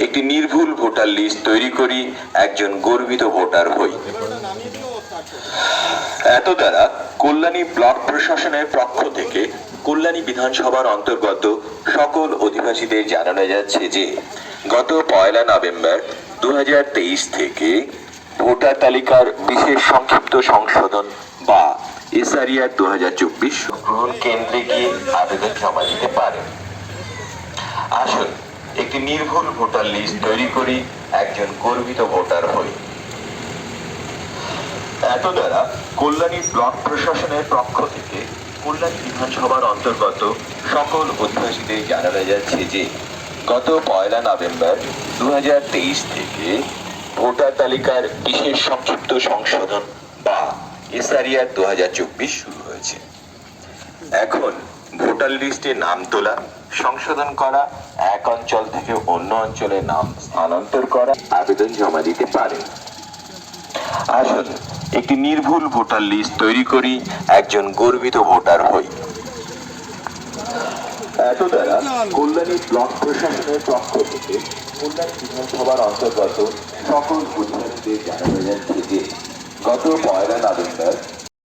একটি নির্ভুল voter list তৈরি করি, একজন গর্বিত ভোটার হই। এত দ্বারা কল্যাণী ব্লক প্রশাসনের পক্ষ থেকে কল্যাণী বিধানসভার অন্তর্গত সকল অধিবাসীদের জানানো যাচ্ছে যে গত 1 নভেম্বর 2023 থেকে ভোটার তালিকার বিশেষ সংক্ষিপ্ত সংশোধন বা এসআরিআর 2024 গ্রহণ কেন্দ্রে গিয়ে আবেদন জমা দিতে পারেন। আসুন একটি নির্ভুল ভোটার লিস্ট তৈরি করি, একজন গর্বিত ভোটার হই। এত দ্বারা কল্যাণী ব্লক প্রশাসনের পক্ষ থেকে কল্যাণী বিধানসভার অন্তর্গত সকল অধিবাসীদের জানানো যাচ্ছে যে গত 1 নভেম্বর 2023 থেকে ভোটার তালিকার বিশেষ সংক্ষিপ্ত সংশোধন বা এসআরিআর 2024 শুরু হয়েছে। এখন ভোটার লিস্টে নাম তোলা, সংশোধন করা, এক অঞ্চল থেকে অন্য অঞ্চলে নাম স্থানান্তর করা, আবেদন জমা দিতে পারেন। আসুন একটি নির্ভুল ভোটার লিস্ট তৈরি করি, একজন গর্বিত ভোটার হই। এত দ্বারা কল্যাণী ব্লক প্রশাসনের পক্ষ থেকে কল্যাণী বিধানসভার অন্তর্গত সকল অধিবাসীদের জানানো যাচ্ছে যে গত 1 নভেম্বর